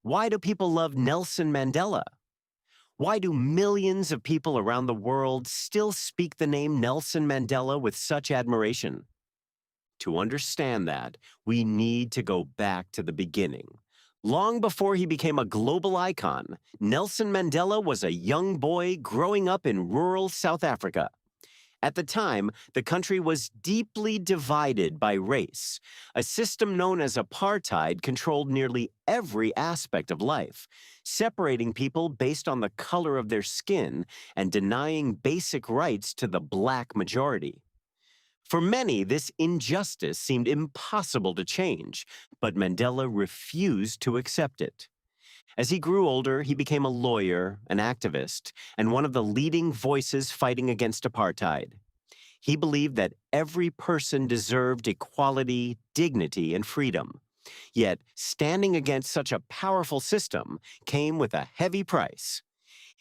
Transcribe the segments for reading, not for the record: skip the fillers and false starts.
Why do people love Nelson Mandela? Why do millions of people around the world still speak the name Nelson Mandela with such admiration? To understand that, we need to go back to the beginning. Long before he became a global icon, Nelson Mandela was a young boy growing up in rural South Africa. At the time, the country was deeply divided by race. A system known as apartheid controlled nearly every aspect of life, separating people based on the color of their skin and denying basic rights to the black majority. For many, this injustice seemed impossible to change, but Mandela refused to accept it. As he grew older, he became a lawyer, an activist, and one of the leading voices fighting against apartheid. He believed that every person deserved equality, dignity, and freedom. Yet, standing against such a powerful system came with a heavy price.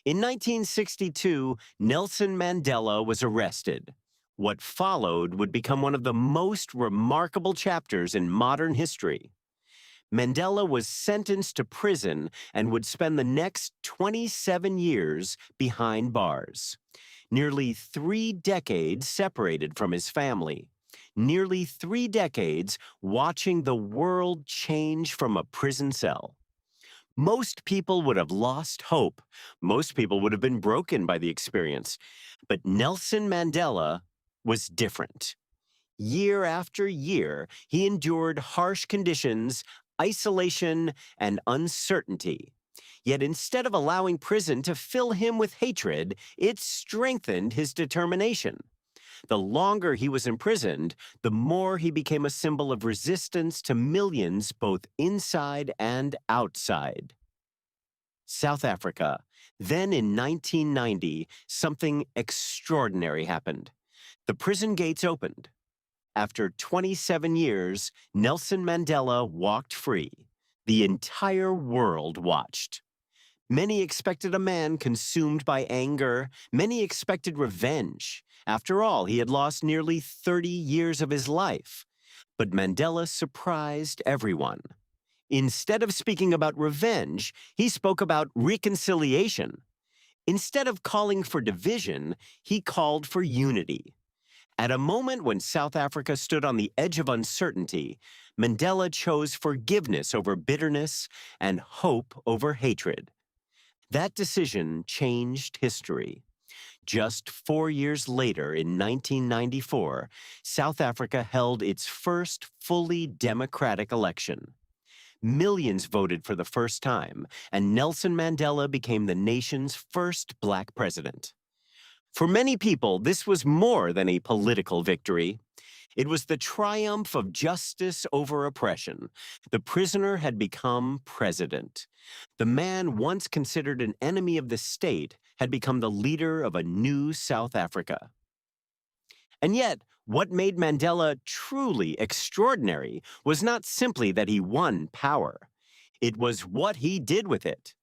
In 1962, Nelson Mandela was arrested. What followed would become one of the most remarkable chapters in modern history. Mandela was sentenced to prison and would spend the next 27 years behind bars. Nearly 3 decades separated from his family. Nearly 3 decades watching the world change from a prison cell. Most people would have lost hope. Most people would have been broken by the experience. But Nelson Mandela was different. Year after year, he endured harsh conditions, isolation, and uncertainty. Yet instead of allowing prison to fill him with hatred, it strengthened his determination. The longer he was imprisoned, the more he became a symbol of resistance to millions both inside and outside. South Africa. Then in 1990, something extraordinary happened. The prison gates opened. After 27 years, Nelson Mandela walked free. The entire world watched. Many expected a man consumed by anger. Many expected revenge. After all, he had lost nearly 30 years of his life. But Mandela surprised everyone. Instead of speaking about revenge, he spoke about reconciliation. Instead of calling for division, he called for unity. At a moment when South Africa stood on the edge of uncertainty, Mandela chose forgiveness over bitterness and hope over hatred. That decision changed history. Just 4 years later, in 1994, South Africa held its first fully democratic election. Millions voted for the first time, and Nelson Mandela became the nation's first black president. For many people, this was more than a political victory. It was the triumph of justice over oppression. The prisoner had become president. The man once considered an enemy of the state had become the leader of a new South Africa. And yet, what made Mandela truly extraordinary was not simply that he won power. It was what he did with it.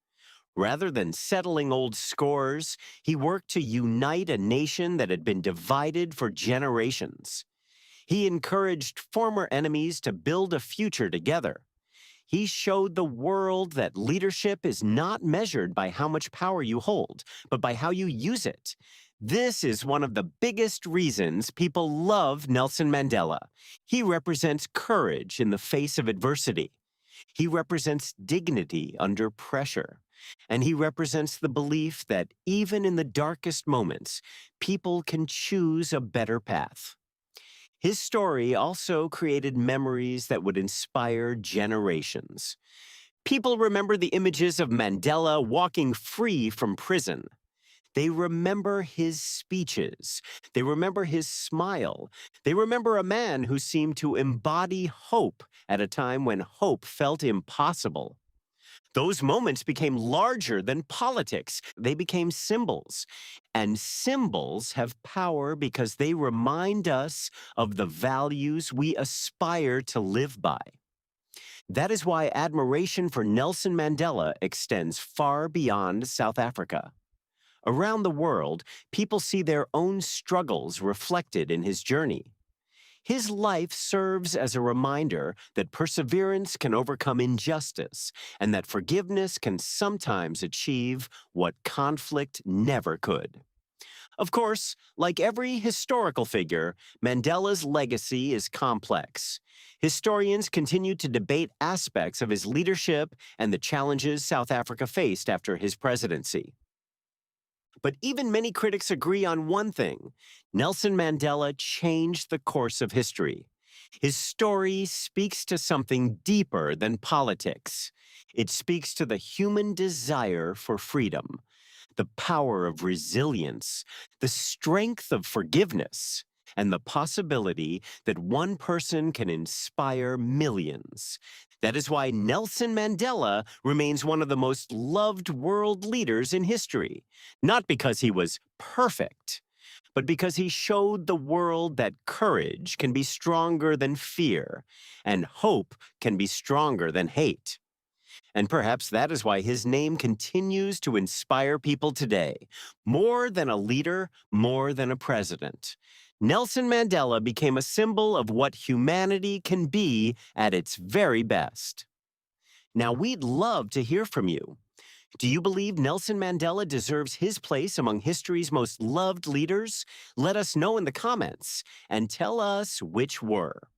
Rather than settling old scores, he worked to unite a nation that had been divided for generations. He encouraged former enemies to build a future together. He showed the world that leadership is not measured by how much power you hold, but by how you use it. This is one of the biggest reasons people love Nelson Mandela. He represents courage in the face of adversity. He represents dignity under pressure. And he represents the belief that even in the darkest moments, people can choose a better path. His story also created memories that would inspire generations. People remember the images of Mandela walking free from prison. They remember his speeches. They remember his smile. They remember a man who seemed to embody hope at a time when hope felt impossible. Those moments became larger than politics. They became symbols. And symbols have power because they remind us of the values we aspire to live by. That is why admiration for Nelson Mandela extends far beyond South Africa. Around the world, people see their own struggles reflected in his journey. His life serves as a reminder that perseverance can overcome injustice and that forgiveness can sometimes achieve what conflict never could. Of course, like every historical figure, Mandela's legacy is complex. Historians continue to debate aspects of his leadership and the challenges South Africa faced after his presidency. But even many critics agree on one thing: Nelson Mandela changed the course of history. His story speaks to something deeper than politics. It speaks to the human desire for freedom, the power of resilience, the strength of forgiveness, and the possibility that one person can inspire millions. That is why Nelson Mandela remains one of the most loved world leaders in history, not because he was perfect, but because he showed the world that courage can be stronger than fear, and hope can be stronger than hate. And perhaps that is why his name continues to inspire people today. More than a leader, more than a president. Nelson Mandela became a symbol of what humanity can be at its very best. Now, we'd love to hear from you. Do you believe Nelson Mandela deserves his place among history's most loved leaders? Let us know in the comments and tell us which were.